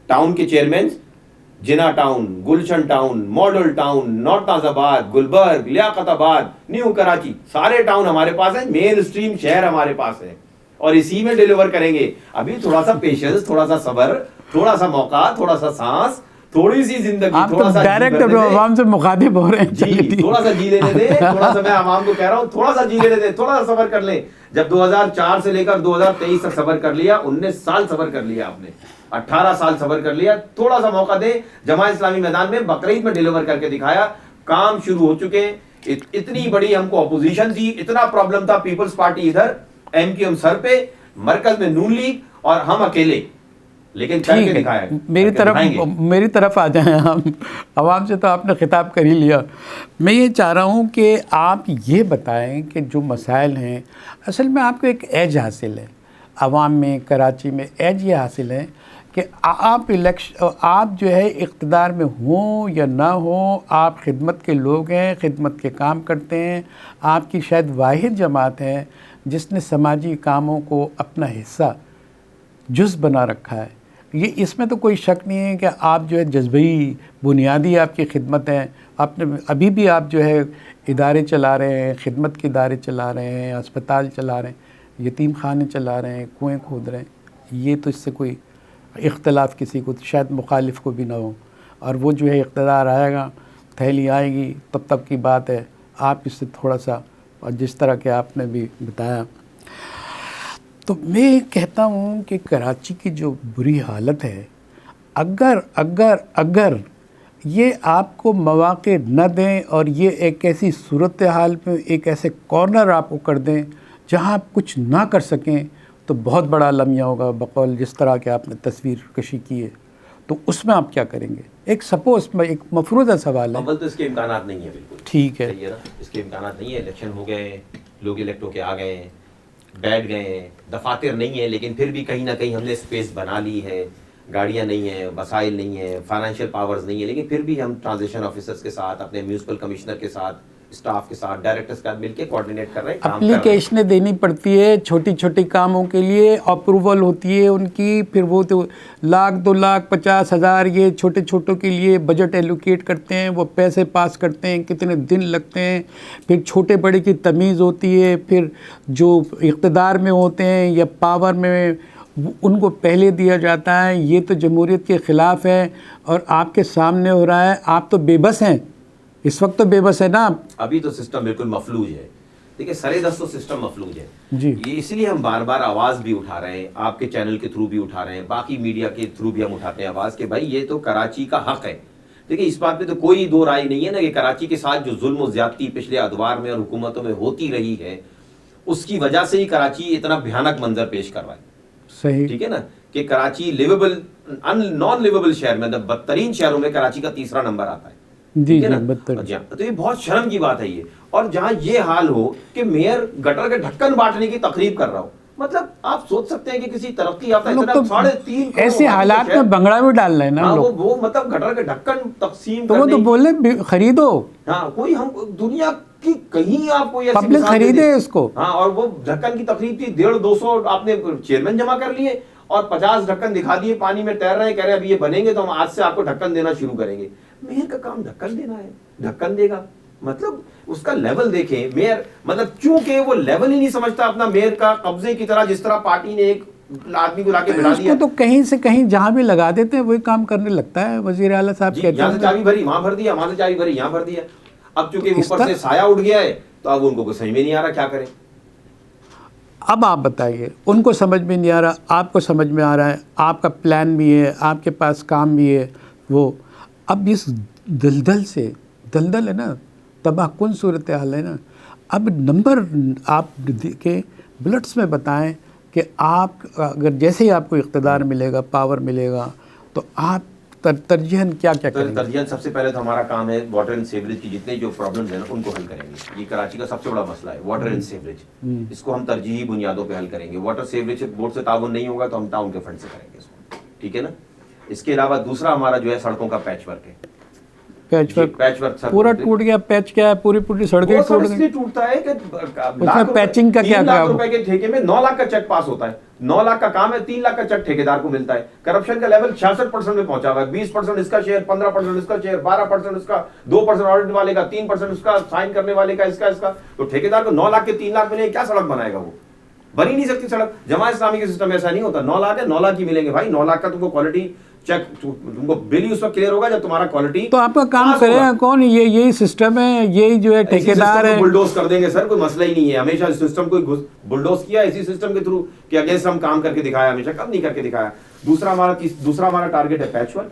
[SPEAKER 2] टाउन के chairman, Jinnah town, Gulshan town, model town, north Nazimabad, Gulberg, Liaquatabad, new Karachi, सारे टाउन हमारे पास है, मेन स्ट्रीम शहर हमारे पास है और इसी में डिलीवर करेंगे। अभी थोड़ा सा पेशेंस, थोड़ा सा सब्र, थोड़ा सा मौका, थोड़ा सा सांस, थोड़ी सी जिंदगी,
[SPEAKER 1] आप
[SPEAKER 2] थोड़ा
[SPEAKER 1] तो
[SPEAKER 2] सा
[SPEAKER 1] डायरेक्ट आवाम से मुखातिब हो रहे हैं।
[SPEAKER 2] जी, थोड़ा सा जी लेने दे, थोड़ा सा मैं आवाम को कह रहा हूँ, थोड़ा सा जी लेने दे, थोड़ा सा सब्र कर ले। जब 2004 से लेकर 2023 तक सब्र कर लिया, 19 साल सब्र कर लिया आपने, 18 साल सब्र कर लिया, थोड़ा सा मौका दे। जमात इस्लामी मैदान में बकरीद में डिलीवर करके दिखाया, काम शुरू हो चुके हैं। इतनी बड़ी हमको अपोजिशन थी, इतना प्रॉब्लम था, पीपल्स पार्टी इधर, MQM सर पे, मरकज में नून लीग और हम अकेले, लेकिन करके दिखाया।
[SPEAKER 1] मेरी तरफ आ जाएं हम, आवाम से तो आपने खिताब कर ही लिया। मैं ये चाह रहा हूँ कि आप ये बताएं कि जो मसाइल हैं, असल में आपको एक एज हासिल है आवाम में, कराची में एज ये हासिल है कि आप जो है इक़्तिदार में हों या ना हो, आप खिदमत के लोग हैं, खिदमत के काम करते हैं। आपकी शायद वाहिद जमात है जिसने समाजी कामों को अपना हिस्सा जुज़ बना रखा है। ये इसमें तो कोई शक नहीं है कि आप जो है जज्बी बुनियादी आपकी खिदमत है। आपने अभी भी आप जो है इदारे चला रहे हैं, खिदमत के इदारे चला रहे हैं, अस्पताल चला रहे हैं, यतीम खाने चला रहे हैं, कुएँ खोद रहे हैं। ये तो इससे कोई इख्तलाफ किसी को, शायद मुखालिफ को भी ना हो। और वो जो है इक़्तिदार आएगा, थैली आएगी, तब तक की बात है। आप इससे थोड़ा सा, और जिस तरह के आपने भी बताया, तो मैं कहता हूँ कि कराची की जो बुरी हालत है, अगर अगर अगर ये आपको मौके न दें और ये एक ऐसी सूरत हाल में एक ऐसे कॉर्नर आपको कर दें जहाँ आप कुछ ना कर सकें, तो बहुत बड़ा लम्हा होगा। बकौल जिस तरह के आपने तस्वीर कशी की है, तो उसमें आप क्या करेंगे? एक सपोज में एक मफरूज़ा सवाल है।
[SPEAKER 2] अव्वल तो इसके इम्कानात नहीं है, बिल्कुल
[SPEAKER 1] ठीक है,
[SPEAKER 2] सही है ना, इसके इम्कानात नहीं है। इलेक्शन हो गए, लोग इलेक्ट होके आ गए, बैठ गए, दफातर नहीं है, लेकिन फिर भी कहीं ना कहीं हमने स्पेस बना ली है। गाड़ियाँ नहीं है, वसाइल नहीं है, फाइनेंशियल पावर्स नहीं है, लेकिन फिर भी हम ट्रांजिशन ऑफिसर्स के साथ, अपने म्यूनिसिपल कमिश्नर के साथ, स्टाफ के साथ, डायरेक्टर्स के साथ मिलकर कोऑर्डिनेट कर रहे हैं, काम कर रहे हैं।
[SPEAKER 1] एप्लीकेशनें देनी पड़ती है छोटी छोटी कामों के लिए, अप्रूवल होती है उनकी, फिर वो तो लाख 2 लाख 50,000 ये छोटे छोटों के लिए बजट एलोकेट करते हैं, वो पैसे पास करते हैं, कितने दिन लगते हैं, फिर छोटे बड़े की तमीज़ होती है, फिर जो इक़्तिदार में होते हैं या पावर में उनको पहले दिया जाता है। ये तो जमहूरियत के ख़िलाफ़ है और आपके सामने हो रहा है। आप तो बेबस हैं, इस वक्त तो बेबस है ना आप।
[SPEAKER 2] अभी तो सिस्टम बिल्कुल मफलूज है। देखिए, सरे दस्त तो सिस्टम मफलूज है
[SPEAKER 1] जी।
[SPEAKER 2] ये इसलिए हम बार बार आवाज़ भी उठा रहे हैं, आपके चैनल के थ्रू भी उठा रहे हैं, बाकी मीडिया के थ्रू भी हम उठाते हैं आवाज़ कि भाई ये तो कराची का हक है। देखिए, इस बात पे तो कोई दो राय नहीं है ना कि कराची के साथ जो जुल्म और ज्यादती पिछले अदवार में और हुकूमतों में होती रही है, उसकी वजह से ही कराची इतना भयानक मंजर पेश कर रहा है।
[SPEAKER 1] सही,
[SPEAKER 2] ठीक है ना, कि कराची लिवेबल नॉन लिवेबल शहर में, बदतरीन शहरों में कराची का तीसरा नंबर आता है।
[SPEAKER 1] जी
[SPEAKER 2] है
[SPEAKER 1] जी,
[SPEAKER 2] ना?
[SPEAKER 1] बदतर।
[SPEAKER 2] तो ये बहुत शर्म की बात है ये। और जहां ये हाल हो कि मेयर गटर के ढक्कन बांटने की तकरीब कर रहा हो, मतलब आप सोच सकते हैं कि किसी तरक्की याफ्ता
[SPEAKER 1] लोग
[SPEAKER 2] इतना
[SPEAKER 1] तो
[SPEAKER 2] 3.5 करोड़
[SPEAKER 1] ऐसे हालात में भंगड़ा भी डाल रहे हैं ना
[SPEAKER 2] हाँ,
[SPEAKER 1] लोग।
[SPEAKER 2] वो मतलब गटर के ढक्कन तकसीम
[SPEAKER 1] तो वो तो बोले खरीदो,
[SPEAKER 2] हाँ, कोई हम दुनिया की कहीं आपको ऐसी
[SPEAKER 1] पब्लिक
[SPEAKER 2] मिसाल दे
[SPEAKER 1] खरीदे
[SPEAKER 2] दे।
[SPEAKER 1] इसको।
[SPEAKER 2] हाँ, और वो ढक्कन की तकरीब थी, 150-200 आपने चेयरमैन जमा कर लिए और 50 ढक्कन दिखा दिए, पानी में तैर रहे हैं, कह रहे हैं अभी ये बनेंगे तो हम आज से आपको ढक्कन देना शुरू करेंगे। मेयर का काम ढक्कन देना है, ढक्कन देगा, मतलब उसका लेवल देखें। मेयर मतलब चूंकि वो लेवल ही नहीं समझता अपना मेयर का, कब्जे की तरह, जिस तरह पार्टी ने एक आदमी को लाके बिठा दिया,
[SPEAKER 1] उसको तो कहीं से कहीं जहां भी लगा देते हैं वही काम करने लगता है। वजीर आला साहब कहते
[SPEAKER 2] यहाँ से
[SPEAKER 1] हैं
[SPEAKER 2] चाबी भरी वहां भर दिया, वहां से चाबी भरी यहाँ भर दिया। अब चूंकि
[SPEAKER 1] तो इस
[SPEAKER 2] ऊपर से साया उठ गया है, तो अब उनको कुछ समझ में नहीं आ रहा क्या करें।
[SPEAKER 1] अब आप बताइए, उनको समझ में नहीं आ रहा, आपको समझ में आ रहा है, आपका प्लान भी है, आपके पास काम भी है। वो अब इस दलदल से, दलदल है ना, तबाहकुन सूरत हाल है ना। अब नंबर आप देखें, बुलेट्स में बताएं कि आप अगर जैसे ही आपको इक़्तिदार मिलेगा, पावर मिलेगा, तो आप तरजीहन क्या क्या करेंगे?
[SPEAKER 2] तरजीहन सबसे पहले तो हमारा काम है वाटर एंड सीवरेज की जितने जो प्रॉब्लम्स हैं ना उनको हल करेंगे। ये कराची का सबसे बड़ा मसला है, वाटर एंड सीवरेज। इसको हम तरजीही बुनियादों पे हल करेंगे। वाटर सीवरेज बोर्ड से ताउन नहीं होगा तो हम टाउन के फंड से करेंगे इसको, ठीक है ना। इसके अलावा दूसरा हमारा जो है सड़कों का पैच वर्क है।
[SPEAKER 1] पैचवर्क पूरा टूट गया। पैच क्या है? पूरी सड़कें टूट गई।
[SPEAKER 2] टूटता है कि
[SPEAKER 1] उसमें पैचिंग का क्या
[SPEAKER 2] 3 लाख रुपए के ठेके में 9 लाख का चेक पास होता है। 9 लाख का काम है, 3 लाख का चेक ठेकेदार को मिलता है। करप्शन का लेवल 66% में पहुंचा हुआ है। 20% इसका शेयर, 15% इसका शेयर, 12% उसका, 2% ऑडिट वाले का, 3% उसका, साइन करने वाले का, इसका। तो ठेकेदार को 9 लाख के 3 लाख मिले, क्या सड़क बनाएगा वो? बन ही नहीं सकती सड़क। जमात इस्लामी के सिस्टम ऐसा नहीं होता। 9 लाख है, 9 लाख ही मिलेंगे भाई। 9 लाख का तुमको क्वालिटी चेक, तुमको बिल ही उस वक्त क्लियर होगा जब तुम्हारा क्वालिटी।
[SPEAKER 1] तो आपका काम करेगा कौन? यही सिस्टम है, यही जो है ठेकेदार है।
[SPEAKER 2] बुलडोज कर देंगे सर, कोई मसला ही नहीं है। हमेशा सिस्टम को बुलडोज किया इसी सिस्टम के थ्रू कि अगेंस्ट हम काम करके दिखाया, हमेशा कब नहीं करके दिखाया। दूसरा हमारा टारगेट है पैच वर्क।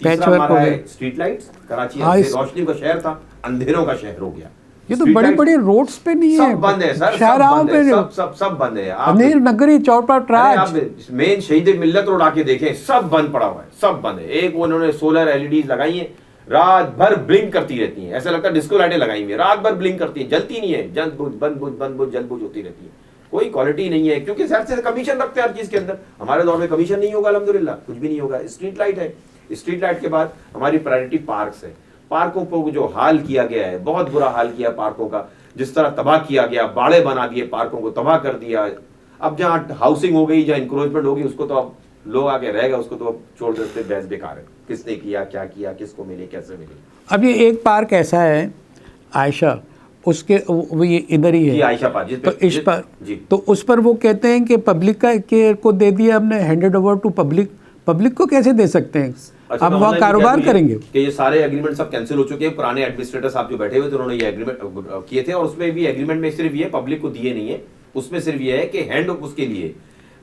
[SPEAKER 2] तीसरा हमारा है स्ट्रीट लाइट्स। कराची रोशनी का शहर था, अंधेरों का शहर हो गया।
[SPEAKER 1] ये तो बड़े रोड्स पे नहीं है,
[SPEAKER 2] सब बंद है सर,
[SPEAKER 1] शाहराहों पे
[SPEAKER 2] सब बंद है।
[SPEAKER 1] अमीर नगरी, चौपाट, राज,
[SPEAKER 2] मेन शहीद मिल्लत रोड आके देखें, सब बंद पड़ा हुआ है, सब बंद है। एक उन्होंने सोलर एलईडीज लगाई है, रात भर ब्लिंक करती रहती हैं, ऐसा लगता है डिस्को लाइटें लगाई हुई है, रात भर ब्लिंक करती हैं, जलती नहीं है, जल बुझ बंद बुझ जल बुझ होती रहती है। कोई क्वालिटी नहीं है, क्योंकि शहर से कमीशन रखते हैं हर चीज के अंदर। हमारे दौर में कमीशन नहीं होगा, अल्हम्दुलिल्लाह कुछ भी नहीं होगा। स्ट्रीट लाइट है। स्ट्रीट लाइट के बाद हमारी प्रायोरिटी पार्क्स है। पार्कों को जो हाल किया गया है, बहुत बुरा हाल किया पार्कों का, जिस तरह तबाह किया गया, बाड़े बना दिए, पार्कों को तबाह कर दिया। अब जहाँ हाउसिंग हो गई, जहाँ इंक्रोचमेंट होगी, उसको तो अब लोग आगे रहेगा, उसको तो अब छोड़ देते, बहस बेकार है, किसने किया, क्या किया, किसको मिले, कैसे मिले।
[SPEAKER 1] अब ये एक पार्क ऐसा है आयशा, उसके वो ये इधर ही है
[SPEAKER 2] आयशा पार्क,
[SPEAKER 1] तो इस पर तो उस पर वो कहते हैं कि पब्लिक को दे दिया हमने, हैंडेड ओवर टू पब्लिक को कैसे दे सकते हैं?
[SPEAKER 2] अच्छा,
[SPEAKER 1] अब वहाँ कारोबार करेंगे
[SPEAKER 2] कि ये सारे एग्रीमेंट सब कैंसिल हो चुके हैं। पुराने एडमिनिस्ट्रेटर साहब जो बैठे हुए थे उन्होंने ये एग्रीमेंट किए थे, और उसमें भी एग्रीमेंट में सिर्फ ये पब्लिक को दिए नहीं है, उसमें सिर्फ ये है कि हैंड उसके लिए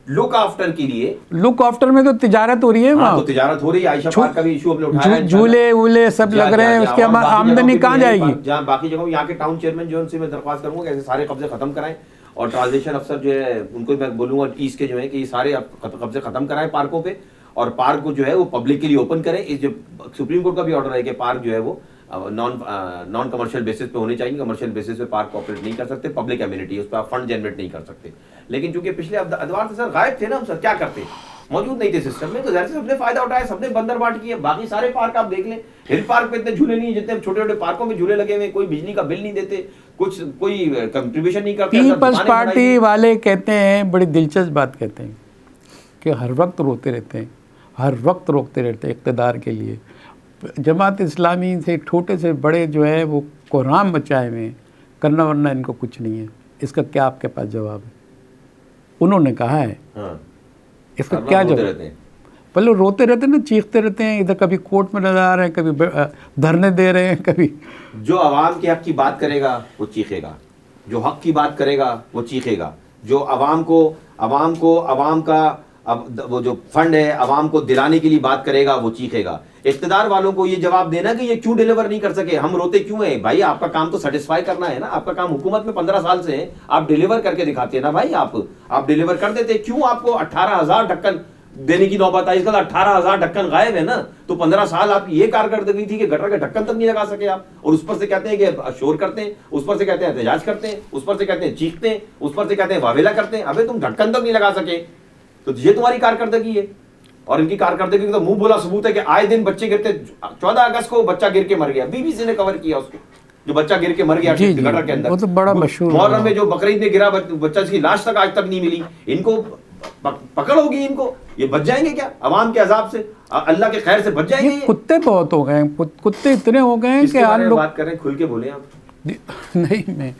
[SPEAKER 2] लुक आफ्टर के लिए,
[SPEAKER 1] लुक आफ्टर में तो तिजारत हो रही है
[SPEAKER 2] हाँ,
[SPEAKER 1] वहाँ,
[SPEAKER 2] तो तिजारत हो रही है। आयशा पार्क का भी इशू हमने उठाया है।
[SPEAKER 1] झूले वूले सब लग रहे हैं, उसके आमदनी कहाँ जाएगी?
[SPEAKER 2] जहाँ बाकी जगहों, यहाँ के टाउन चेयरमैन जो है उनसे मैं दरख्वास्त करूंगा कि ऐसे सारे कब्जे खत्म कराएं, और ट्रांसलेशन अफसर जो है उनको मैं बोलूंगा ईस्ट के जो है कि ये सारे कब्जे खत्म कराएं पार्कों पे, और पार्क को जो है वो पब्लिक के लिए ओपन करें। इस जो सुप्रीम कोर्ट का भी ऑर्डर है कि पार्क जो है वो नॉन कमर्शियल बेसिस पे होने चाहिए। कमर्शियल बेसिस पे पार्क ऑपरेट नहीं कर सकते, पब्लिक एमिनिटी, उस पर आप फंड जनरेट नहीं कर सकते। लेकिन चूंकि पिछले अदवार से सर गायब थे ना हम, सर क्या करते, मौजूद नहीं थे सिस्टम में, तो जैसे सबने फायदा उठाया, सबने बंदर बांट किया। बाकी सारे पार्क आप देख लें, हिल पार्क पे इतने झूले नहीं है जितने छोटे छोटे पार्कों में झूले लगे हुए, कोई बिजली का बिल नहीं देते, कुछ कोई कंट्रीब्यूशन नहीं करते।
[SPEAKER 1] पीपल्स पार्टी वाले कहते हैं, बड़ी दिलचस्प बात कहते हैं कि हर वक्त रोते रहते हैं, हर वक्त रोकते रहते हैं इक़्तिदार के लिए। जमात इस्लामी से छोटे से बड़े जो है वो कोहराम मचाए हुए हैं, करना वरना इनको कुछ नहीं है। इसका क्या आपके पास जवाब है? उन्होंने कहा है,
[SPEAKER 2] हाँ,
[SPEAKER 1] इसका क्या जवाब? पहले रोते रहते हैं ना, चीखते रहते हैं, इधर कभी कोर्ट में नजर आ रहे हैं, कभी धरने दे रहे हैं, कभी।
[SPEAKER 2] जो आवाम के हक की बात करेगा वो चीखेगा, जो हक की बात करेगा वो चीखेगा, जो आवाम का अब वो जो फंड है आवाम को दिलाने के लिए बात करेगा वो चीखेगा। इक़्तिदार वालों को ये जवाब देना कि ये क्यों डिलीवर नहीं कर सके, हम रोते क्यों हैं? भाई आपका काम तो सेटिस्फाई करना है ना, आपका काम हुकूमत में 15 साल से है, आप डिलीवर करके दिखाते हैं ना भाई, आप डिलीवर कर देते। क्यों आपको 18,000 ढक्कन देने की नौबत आई? इसका 18,000 ढक्कन गायब है ना, तो 15 साल आपकी ये कारकर्दगी थी कि गटर के ढक्कन तक नहीं लगा सके आप, और उस पर से कहते हैं कि शोर करते हैं, उस पर से कहते हैं एहतजाज करते हैं, उस पर से कहते हैं चीखते हैं, उस पर से कहते हैं वावेला करते हैं। अबे तुम ढक्कन तक नहीं लगा सके, तो ये तुम्हारी कारकर्दगी है। और इनकी कारकर्दगी तो मुंह बोला सबूत है कि आए दिन बच्चे गिरते। 14 अगस्त को बच्चा गिर के मर गया, बीबीसी ने कवर किया उसको, जो बच्चा गिर के मर गया गटर के अंदर,
[SPEAKER 1] वो तो बड़ा मशहूर।
[SPEAKER 2] मुहर्रम में जो बकरीद में गिरा बच्चा, इसकी लाश तक आज तक नहीं मिली। इनको पकड़ होगी, इनको ये बच जाएंगे क्या अवाम के अजाब से, अल्लाह के खैर से बच जाएंगे?
[SPEAKER 1] कुत्ते बहुत हो गए, कुत्ते इतने हो गए हैं कि आप लोग
[SPEAKER 2] बात कर रहे हैं, खुल के बोले आप।
[SPEAKER 1] नहीं,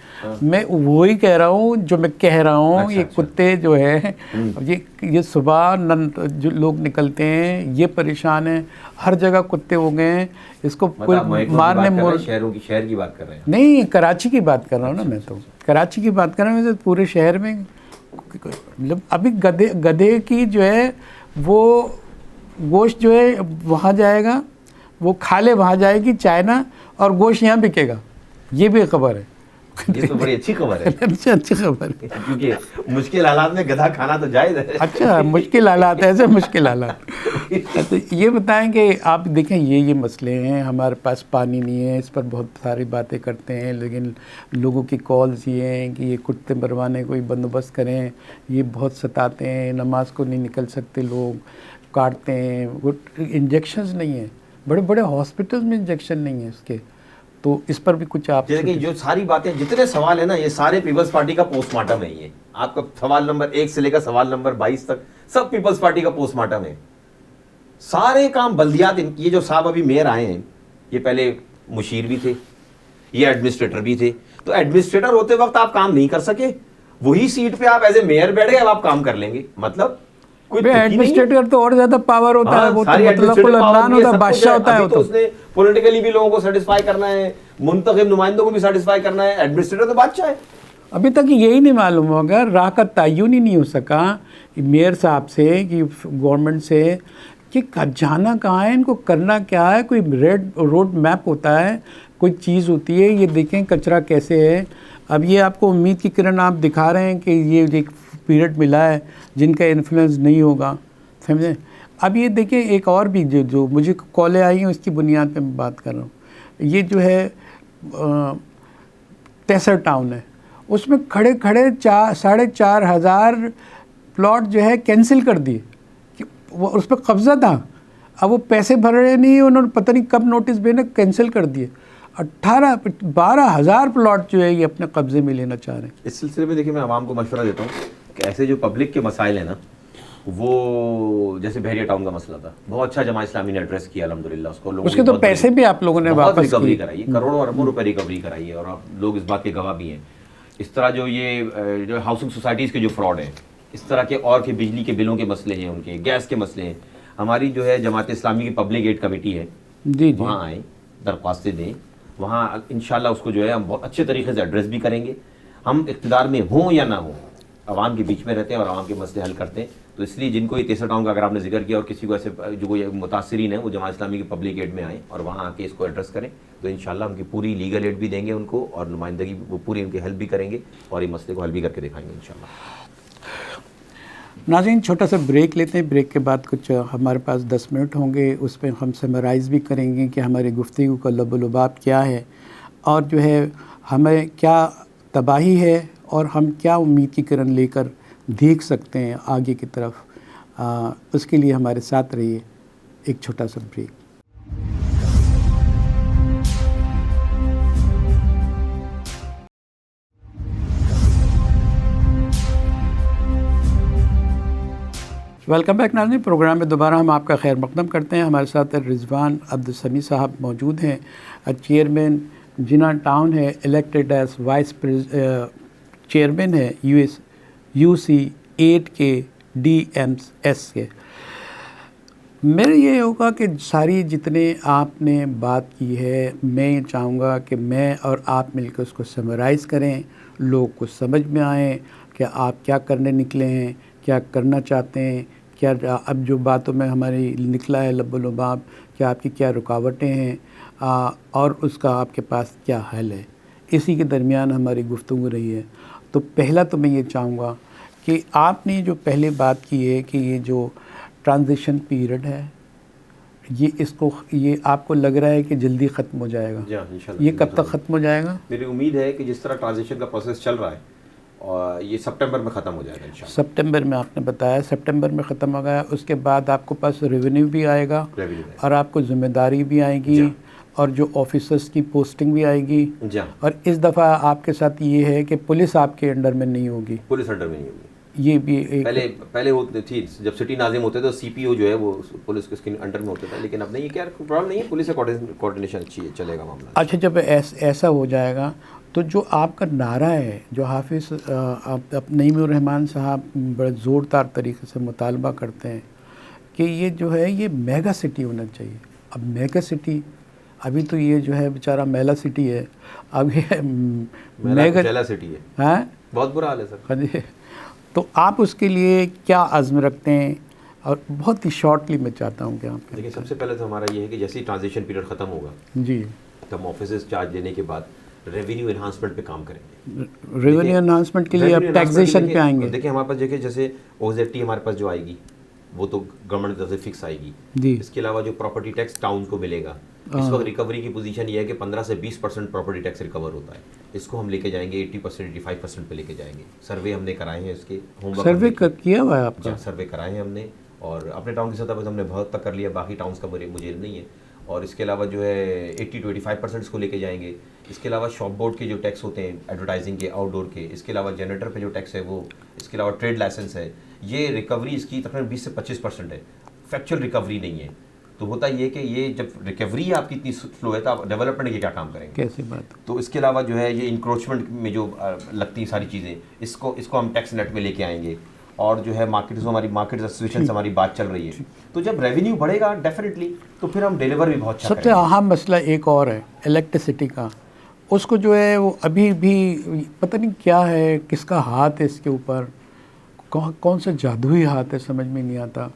[SPEAKER 1] मैं वही कह रहा हूँ जो मैं कह रहा हूँ।
[SPEAKER 2] अच्छा,
[SPEAKER 1] ये कुत्ते जो है, ये सुबह जो लोग निकलते हैं ये परेशान है, हर जगह कुत्ते हो गए हैं। इसको कोई मारने
[SPEAKER 2] शहर की बात कर रहे हैं?
[SPEAKER 1] नहीं, कराची की बात कर रहा हूँ ना, मैं तो कराची की बात कर रहा हूँ। पूरे शहर में मतलब अभी गधे की जो है वो गोश्त जो है वहाँ जाएगा, वो खाले वहाँ जाएगी चाइना, और गोश्त यहाँ बिकेगा। ये भी खबर है।
[SPEAKER 2] ये तो बड़ी अच्छी खबर है।
[SPEAKER 1] अच्छी खबर है,
[SPEAKER 2] क्योंकि मुश्किल हालात में गधा खाना तो जायज़ है।
[SPEAKER 1] अच्छा, मुश्किल हालात, ऐसे मुश्किल हालात। तो ये बताएं कि आप देखें ये मसले हैं, हमारे पास पानी नहीं है, इस पर बहुत सारी बातें करते हैं, लेकिन लोगों की कॉल्स ये हैं कि ये कुत्ते मरवाने कोई बंदोबस्त करें, ये बहुत सताते हैं, नमाज को नहीं निकल सकते लोग, काटते हैं, वो इंजेक्शंस नहीं है, बड़े बड़े हॉस्पिटल्स में इंजेक्शन नहीं है इसके। तो इस पर भी कुछ आप
[SPEAKER 2] देखिए, जो सारी बातें, जितने सवाल है ना, ये सारे पीपल्स पार्टी का पोस्टमार्टम है। ये आपका सवाल नंबर 1 से लेकर सवाल नंबर 22 तक सब पीपल्स पार्टी का पोस्टमार्टम है। सारे काम बल्दियात, ये जो साहब अभी मेयर आए हैं, ये पहले मुशीर भी थे, ये एडमिनिस्ट्रेटर भी थे। तो एडमिनिस्ट्रेटर होते वक्त आप काम नहीं कर सके, वही सीट पे आप एज ए मेयर बैठ गए, अब आप काम कर लेंगे। मतलब
[SPEAKER 1] एडमिनिस्ट्रेटर तो और ज्यादा पावर होता है, वो तो मतलब होता है, बादशाह होता है।
[SPEAKER 2] तो उसने पॉलिटिकली भी लोगों को सेटिस्फाई करना है, मुंतखब नुमाइंदों को भी सेटिस्फाई करना है, एडमिनिस्ट्रेटर तो बादशाह है।
[SPEAKER 1] अभी तक यही नहीं मालूम होगा, राह का तयन ही नहीं हो सका मेयर साहब से कि गवर्नमेंट से कि जाना कहाँ है, इनको करना क्या है। कोई रोड मैप होता है, कोई चीज़ होती है, ये देखें कचरा कैसे है। अब ये आपको उम्मीद की किरण आप दिखा रहे हैं कि ये एक पीरियड मिला है जिनका इन्फ्लुएंस नहीं होगा, समझे। अब ये देखिए, एक और भी जो मुझे कॉलें आई हैं उसकी बुनियाद पे मैं बात कर रहा हूँ। ये जो है टेसर टाउन है, उसमें खड़े 4,500 प्लॉट जो है कैंसिल कर दिए कि वो उस पर कब्ज़ा था। अब वो पैसे भर रहे नहीं, उन्होंने पता नहीं कब नोटिस भेजना, कैंसिल कर दिए। 12,000 प्लॉट जो है ये अपने कब्ज़े में लेना चाह रहे हैं।
[SPEAKER 2] इस सिलसिले में देखिए, मैं आवाम को मशवरा देता हूँ कि ऐसे जो पब्लिक के मसाइल हैं ना, वो जैसे बहरिया टाउन का मसला था, बहुत अच्छा जमात इस्लामी ने एड्रेस किया अल्हम्दुलिल्लाह।
[SPEAKER 1] उसके तो पैसे भी आप लोगों ने वापस
[SPEAKER 2] रिकवरी कराई है, करोड़ों अरबों रुपए रिकवरी कराई है, और आप लोग इस बात के गवाह भी हैं। इस तरह जो हाउसिंग सोसाइटीज़ के जो फ्रॉड है, इस तरह के और के बिजली के बिलों के मसले हैं, उनके गैस के मसले हैं, हमारी जो है जमात इस्लामी की पब्लिक एड कमेटी है, वहाँ आए, दरख्वास्तें दें, वहाँ इंशाल्लाह उसको जो है हम बहुत अच्छे तरीके से एड्रेस भी करेंगे। हम इक़्तिदार में हों या ना हो, आवाम के बीच में रहते हैं और आवाम के मसले हल करते हैं। तो इसलिए जिनको ये तीसरा टाउन का अगर आपने जिक्र किया और किसी को ऐसे जो कोई मुतासरीन है वो जमात इस्लामी की पब्लिक एड में आए और वहाँ आके इसको एड्रेस करें, तो इंशाल्लाह उनकी पूरी लीगल एड भी देंगे उनको और नुमाइंदगी वो पूरी उनकी हेल्प भी करेंगे और ये मसले को हल भी करके दिखाएंगे इंशाल्लाह।
[SPEAKER 1] नाज़रीन, छोटा सा ब्रेक लेते हैं। ब्रेक के बाद कुछ हमारे पास 10 मिनट होंगे, उसमें हम समराइज़ भी करेंगे कि हमारी गुफ्तगू का लबो-लुबाब क्या है और जो है हमें क्या तबाही है और हम क्या उम्मीद की किरण लेकर देख सकते हैं आगे की तरफ। उसके लिए हमारे साथ रहिए। एक छोटा सा ब्रेक। वेलकम बैक नाज़रीन, प्रोग्राम में दोबारा हम आपका खैर मकदम करते हैं। हमारे साथ रिजवान अब्दुल समी साहब मौजूद हैं, चेयरमैन जिना टाउन है, इलेक्टेड एज वाइस चेयरमैन है UC 8 के DMS के। मेरा ये होगा कि सारी जितने आपने बात की है, मैं ये चाहूँगा कि मैं और आप मिलकर उसको समराइज़ करें, लोग को समझ में आए कि आप क्या करने निकले हैं, क्या करना चाहते हैं, क्या अब जो बातों में हमारी निकला है लबो-लुबाब, क्या आपकी क्या रुकावटें हैं और उसका आपके पास क्या हल है। इसी के दरमियान हमारी गुफ्तगू रही है। तो पहला तो मैं ये चाहूँगा कि आपने जो पहले बात की है कि ये जो ट्रांजिशन पीरियड है, ये आपको लग रहा है कि जल्दी ख़त्म हो जाएगा। ये कब तक ख़त्म हो जाएगा?
[SPEAKER 2] मेरी उम्मीद है कि जिस तरह ट्रांजिशन का प्रोसेस चल रहा है और ये सितंबर में ख़त्म हो जाएगा इंशाल्लाह।
[SPEAKER 1] सितंबर में आपने बताया, सितंबर में ख़त्म हो गया। उसके बाद आपको पास रेवेन्यू भी आएगा और आपको ज़िम्मेदारी भी आएगी और जो ऑफिसर्स की पोस्टिंग भी आएगी। और इस दफ़ा आपके साथ ये है कि पुलिस आपके अंडर में नहीं होगी।
[SPEAKER 2] पुलिस अंडर में नहीं होगी।
[SPEAKER 1] ये भी एक
[SPEAKER 2] पहले होती थी, जब सिटी नाजिम होते थे तो CPO जो है वो पुलिस के अंडर में होता था, लेकिन अब नहीं, क्या प्रॉब्लम नहीं है, पुलिस से कोऑर्डिनेशन अच्छी है, चलेगा मामला।
[SPEAKER 1] अच्छा, जब ऐसा हो जाएगा तो जो आपका नारा है, जो हाफिज़ नईमुर रहमान साहब बड़े ज़ोरदार तरीके से मुतालबा करते हैं कि ये जो है ये मेगा सिटी होना चाहिए। अब मेगा सिटी, अभी तो ये जो है बेचारा मेला सिटी है, अब ये मेगा
[SPEAKER 2] सिटी है।
[SPEAKER 1] हाँ,
[SPEAKER 2] बहुत बुरा हाल है सर।
[SPEAKER 1] हाँ जी। तो आप उसके लिए क्या अज़्म रखते हैं? और बहुत ही शॉर्टली मैं चाहता हूँ कि आप
[SPEAKER 2] देखिए, सबसे पहले तो हमारा ये है कि जैसे ही ट्रांजिशन पीरियड ख़त्म होगा
[SPEAKER 1] जी,
[SPEAKER 2] तो हम ऑफिस चार्ज लेने के बाद रेवेन्यू एनहांसमेंट पे काम करेंगे।
[SPEAKER 1] रेवेन्यू एनहांसमेंट के लिए अब टैक्सेशन पे आएंगे।
[SPEAKER 2] देखिए हमारे पास देखिए जैसे OZT हमारे पास जो आएगी वो तो गवर्नमेंट की तरफ से फिक्स आएगी
[SPEAKER 1] जी।
[SPEAKER 2] इसके अलावा जो प्रॉपर्टी टैक्स टाउन को मिलेगा, इस वक्त रिकवरी की पोजीशन ये है कि 15 से 20% प्रॉपर्टी टैक्स रिकवर होता है। इसको हम लेके जाएंगे 80%, 85% पे लेके जाएंगे। सर्वे हमने कराए हैं, इसके होमवर्क
[SPEAKER 1] सर्वे किया हुआ है आपका?
[SPEAKER 2] सर्वे कराए हैं हमने और अपने टाउन की सतह पर हमने बहुत तक कर लिया, बाकी टाउन्स का मुझे नहीं है। और इसके अलावा जो है 80 to 85% इसको लेके जाएंगे। इसके अलावा शॉप बोर्ड के जो टैक्स होते हैं एडवर्टाइजिंग के, आउटडोर के, इसके अलावा जनरेटर पे जो टैक्स है वो, इसके अलावा ट्रेड लाइसेंस है, ये रिकवरी इसकी तकरीबन 20 से 25% है। फैक्चुअल रिकवरी नहीं है। तो होता ये कि ये जब रिकवरी आपकी इतनी स्लो है तो आप डेवलपमेंट के क्या काम करेंगे?
[SPEAKER 1] कैसी बात?
[SPEAKER 2] तो इसके अलावा जो है ये इंक्रोचमेंट में जो लगती हैं सारी चीज़ें, इसको हम टैक्स नेट में लेके आएंगे। और जो है मार्केट से हमारी मार्केट एसोसिएशन से हमारी बात चल रही है, तो जब रेवेन्यू बढ़ेगा डेफिनेटली तो फिर हम डिलीवर भी बहुत अच्छा
[SPEAKER 1] सबसे अहम मसला एक और है इलेक्ट्रिसिटी का। उसको जो है वो अभी भी पता नहीं क्या है, किसका हाथ है इसके ऊपर, कौन सा जादुई हाथ है, समझ में नहीं आता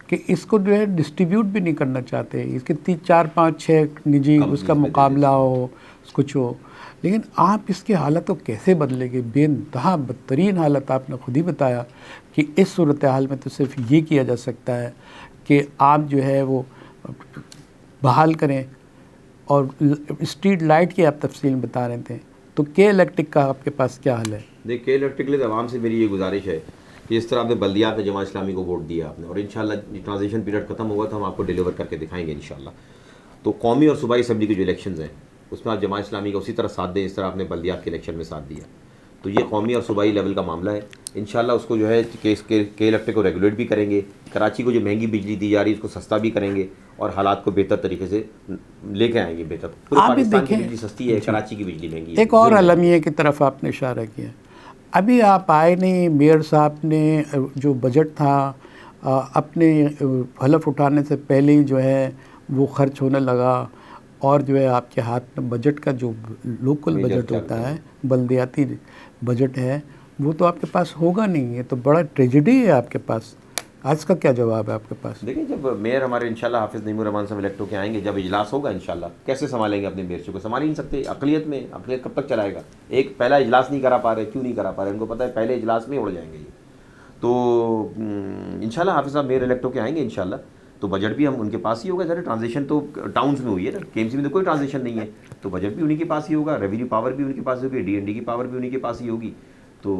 [SPEAKER 1] कि इसको जो है डिस्ट्रीब्यूट भी नहीं करना चाहते। इसके 3, 4, 5, 6 निजी उसका मुकाबला हो, कुछ हो, लेकिन आप इसकी हालत को कैसे बदलेंगे? बेइंतहा बदतरीन हालत। आपने खुद ही बताया कि इस सूरत हाल में तो सिर्फ ये किया जा सकता है कि आप जो है वो बहाल करें। और स्ट्रीट लाइट की आप तफसील बता रहे थे, तो के इलेक्ट्रिक का आपके पास क्या हाल है?
[SPEAKER 2] देखिए, के इलेक्ट्रिक के लिए आवाम से मेरी ये गुजारिश है कि जिस तरह आपने बल्दियात में जमात इस्लामी को वोट दिया आपने, और इंशाल्लाह ट्रांजिशन पीरियड खत्म होगा तो हम आपको डिलीवर करके दिखाएंगे इंशाल्लाह। तो कौमी और सूबाई असम्बली के जो इलेक्शंस हैं उसमें आप जमात इस्लामी का उसी तरह साथ दें इस तरह आपने बल्दियात के इलेक्शन में साथ दिया। तो ये कौमी और सूबाई लेवल का मामला है। इंशाल्लाह उसको जो है के इलेक्ट्रिक को रेगुलेट भी करेंगे। कराची को जो महंगी बिजली दी जा रही है उसको सस्ता भी करेंगे और हालात को बेहतर तरीके से लेके आएंगे। बेहतर पूरे पाकिस्तान की बिजली सस्ती है, कराची की बिजली महंगी है।
[SPEAKER 1] एक और अलमिया की तरफ आपने इशारा किया, अभी आप आए नहीं, मेयर साहब ने जो बजट था अपने हलफ उठाने से पहले ही जो है वो खर्च होने लगा, और जो है आपके हाथ में बजट का जो लोकल बजट होता है, बल्दियाती बजट है, वो तो आपके पास होगा नहीं, ये तो बड़ा ट्रेजेडी है आपके पास। आज का क्या जवाब है आपके पास?
[SPEAKER 2] देखिए, जब मेयर हमारे इंशाल्लाह हाफिज़ नईमुर रहमान साहब इलेक्ट होके आएंगे, जब इजलास होगा इंशाल्लाह, कैसे संभालेंगे अपने मोर्चे को? संभाल ही नहीं सकते। अक़लियत में, अक़लियत कब तक चलाएगा? एक पहला इजलास नहीं करा पा रहे, क्यों नहीं करा पा रहे? उनको पता है पहले इजलास में उड़ जाएंगे ये। तो इंशाल्लाह हाफिज़ साहब मेयर इलेक्ट होके आएंगे इंशाल्लाह, तो बजट भी हम उनके पास ही होगा। ज़रा ट्रांजिशन तो टाउन्स में हुई है ना, केएमसी में तो कोई ट्रांजिशन नहीं है, तो बजट भी उन्हीं के पास ही होगा, रेवेन्यू पावर भी उनके पास होगी, डीएनडी की पावर भी उन्हीं के पास ही होगी। तो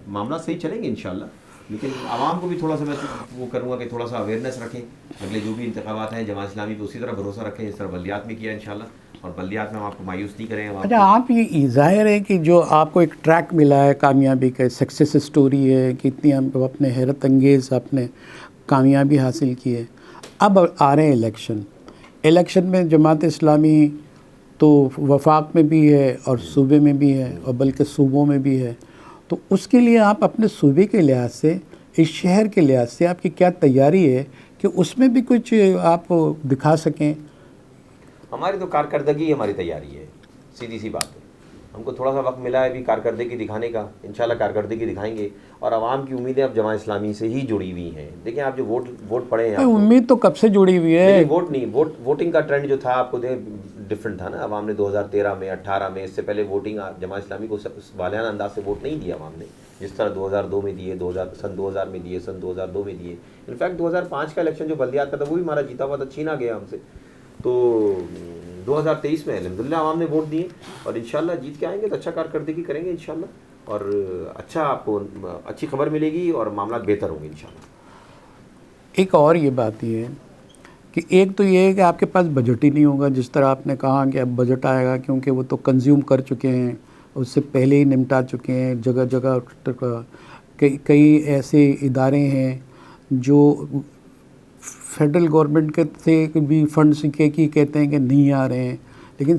[SPEAKER 2] मामला सही चलेंगे इंशाल्लाह। लेकिन आवाम को भी थोड़ा सा मैं वो करूँगा कि थोड़ा सा अवेयरनेस रखें, अगले जो भी इंतखाबात हैं जमात इस्लामी पे उसी तरह भरोसा रखें जिस तरह बल्दियात में किया इंशाल्लाह, और बल्दियात में हम आपको मायूस नहीं करें।
[SPEAKER 1] अच्छा, आप ये ज़ाहिर है कि जो आपको एक ट्रैक मिला है कामयाबी का, सक्सेस स्टोरी है कि इतनी हम अपने हैरत अंगेज़ आपने कामयाबी हासिल की है। अब आ रहे हैं इलेक्शन में जमात इस्लामी तो वफाक में भी है और सूबे में भी है, और बल्कि सूबों में भी है। तो उसके लिए आप अपने सूबे के लिहाज से, इस शहर के लिहाज से आपकी क्या तैयारी है कि उसमें भी कुछ आप दिखा सकें?
[SPEAKER 2] हमारी तो कारकर्दगी हमारी तैयारी है, सीधी सी बात है। हमको थोड़ा सा वक्त मिला है अभी कारकर्दगी दिखाने का, इंशाल्लाह कारकर्दगी दिखाएंगे। और आवाम की उम्मीदें अब जमात इस्लामी से ही जुड़ी हुई हैं। देखिए, आप जो वोट पड़े हैं,
[SPEAKER 1] उम्मीद तो कब से जुड़ी हुई है।
[SPEAKER 2] वोट नहीं, वोटिंग का ट्रेंड जो था आपको डिफरेंट था ना। आवाम ने 2013 में, 18 में, इससे पहले वोटिंग जमात इस्लामी को वालियाना अंदाज से वोट नहीं दिया आवाम ने, जिस तरह 2002 में दिए, सन 2000 में दिए, सन 2002 में दिए। इनफैक्ट 2005 का इलेक्शन जो बल्दियात का था वो भी हमारा जीता हुआ था, छीना गया हमसे। तो 2023 में अल्हम्दुलिल्लाह आवाम ने वोट दिए, और इंशाल्लाह जीत के आएंगे तो अच्छा कारकर्दगी करेंगे इंशाल्लाह, और अच्छा आपको अच्छी खबर मिलेगी और मामला बेहतर होंगे इंशाल्लाह।
[SPEAKER 1] एक और ये बात ये है कि एक तो ये है कि आपके पास बजट ही नहीं होगा, जिस तरह आपने कहा कि अब बजट आएगा, क्योंकि वो तो कंज्यूम कर चुके हैं, उससे पहले ही निपटा चुके हैं। जगह जगह कई ऐसे इदारे हैं जो फेडरल गवर्नमेंट के से भी फंड के की कहते हैं कि नहीं आ रहे हैं, लेकिन